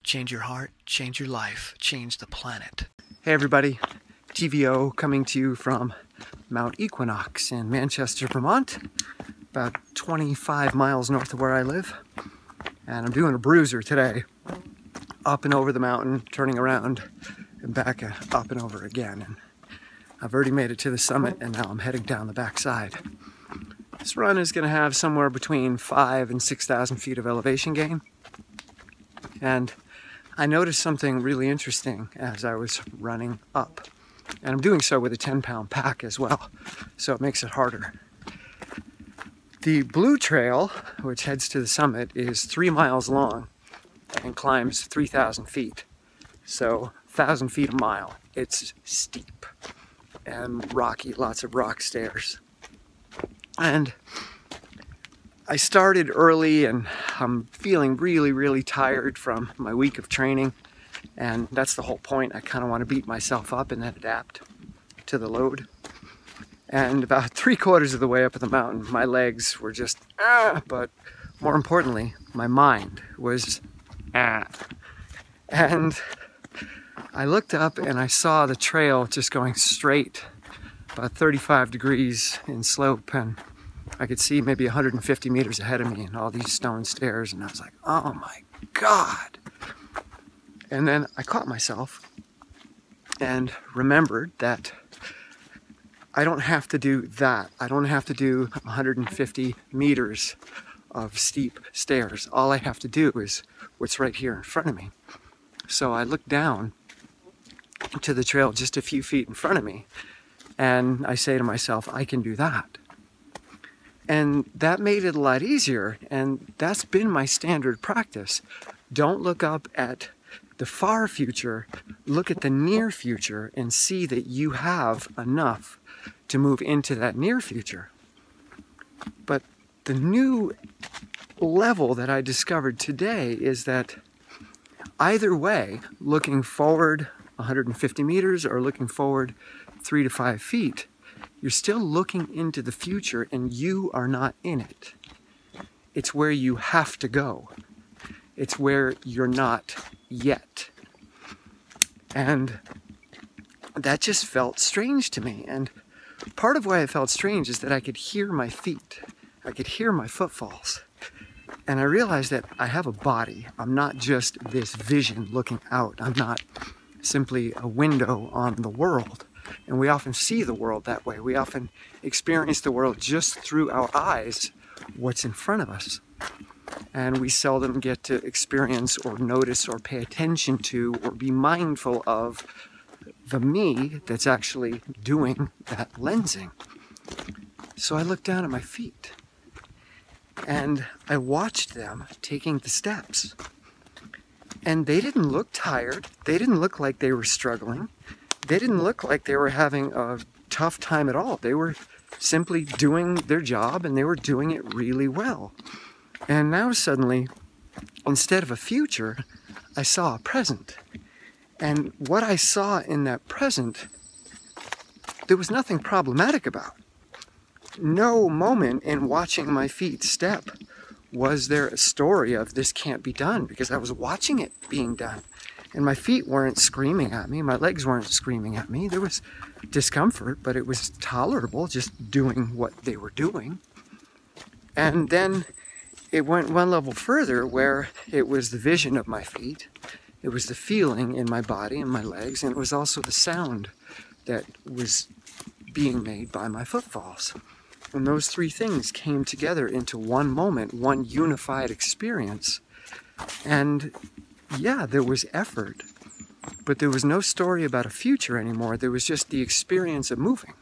Change your heart, change your life, change the planet. Hey everybody, TVO coming to you from Mount Equinox in Manchester, Vermont, about 25 miles north of where I live. And I'm doing a bruiser today, up and over the mountain, turning around and back up and over again. And I've already made it to the summit and now I'm heading down the backside. This run is going to have somewhere between 5,000 and 6,000 feet of elevation gain. And I noticed something really interesting as I was running up. And I'm doing so with a 10-pound pack as well, so it makes it harder. The blue trail, which heads to the summit, is 3 miles long and climbs 3,000 feet. So 1,000 feet a mile. It's steep and rocky, lots of rock stairs. And I started early and I'm feeling really tired from my week of training, and that's the whole point. I kind of want to beat myself up and then adapt to the load. And about 3/4 of the way up the mountain, my legs were just but more importantly, my mind was And I looked up and I saw the trail just going straight, about 35 degrees in slope, and I could see maybe 150 meters ahead of me and all these stone stairs, and I was like, oh my God. And then I caught myself and remembered that I don't have to do that. I don't have to do 150 meters of steep stairs. All I have to do is what's right here in front of me. So I looked down to the trail just a few feet in front of me, and I say to myself, I can do that. And that made it a lot easier, and that's been my standard practice. Don't look up at the far future, look at the near future and see that you have enough to move into that near future. But the new level that I discovered today is that either way, looking forward 150 meters or looking forward 3 to 5 feet, you're still looking into the future and you are not in it. It's where you have to go. It's where you're not yet. And that just felt strange to me. And part of why it felt strange is that I could hear my feet. I could hear my footfalls. And I realized that I have a body. I'm not just this vision looking out. I'm not simply a window on the world. And we often see the world that way. We often experience the world just through our eyes, what's in front of us. And we seldom get to experience or notice or pay attention to or be mindful of the me that's actually doing that lensing. So I looked down at my feet and I watched them taking the steps. And they didn't look tired. They didn't look like they were struggling. They didn't look like they were having a tough time at all. They were simply doing their job and they were doing it really well. And now suddenly, instead of a future, I saw a present. And what I saw in that present, there was nothing problematic about. No moment in watching my feet step was there a story of this can't be done, because I was watching it being done. And my feet weren't screaming at me, my legs weren't screaming at me. There was discomfort, but it was tolerable just doing what they were doing. And then it went one level further where it was the vision of my feet, it was the feeling in my body and my legs, and it was also the sound that was being made by my footfalls. And those three things came together into one moment, one unified experience. And yeah, there was effort, but there was no story about a future anymore. There was just the experience of moving.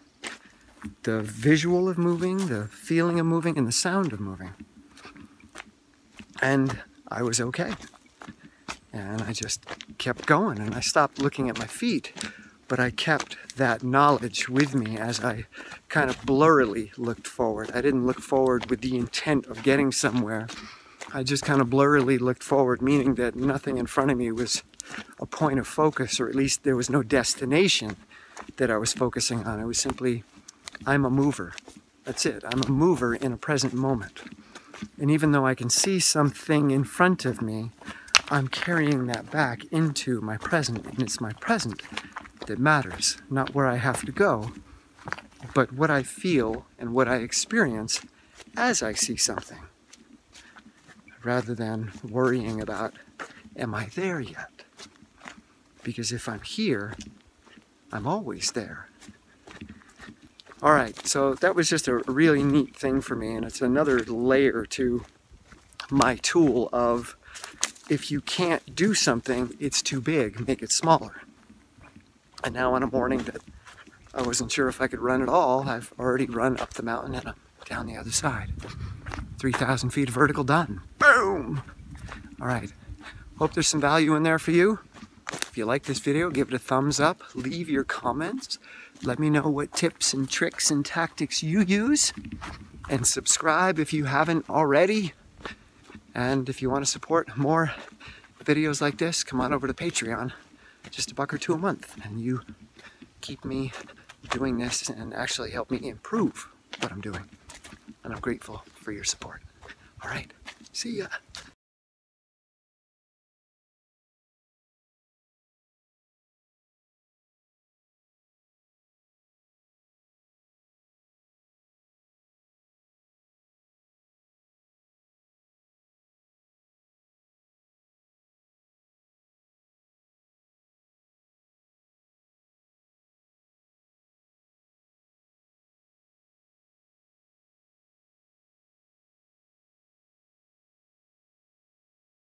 The visual of moving, the feeling of moving, and the sound of moving. And I was okay. And I just kept going, and I stopped looking at my feet, but I kept that knowledge with me as I kind of blurrily looked forward. I didn't look forward with the intent of getting somewhere. I just kind of blurrily looked forward, meaning that nothing in front of me was a point of focus, or at least there was no destination that I was focusing on. It was simply, I'm a mover. That's it. I'm a mover in a present moment. And even though I can see something in front of me, I'm carrying that back into my present, and it's my present that matters, not where I have to go, but what I feel and what I experience as I see something, rather than worrying about, am I there yet? Because if I'm here, I'm always there. All right, so that was just a really neat thing for me, and it's another layer to my tool of, if you can't do something, it's too big, make it smaller. And now on a morning that I wasn't sure if I could run at all, I've already run up the mountain and I'm down the other side. 3,000 feet of vertical done. Boom! All right, hope there's some value in there for you. If you like this video, give it a thumbs up, leave your comments, let me know what tips and tricks and tactics you use, and subscribe if you haven't already. And if you want to support more videos like this, come on over to Patreon, just $1 or $2 a month, and you keep me doing this and actually help me improve what I'm doing. And I'm grateful for your support. All right, see ya.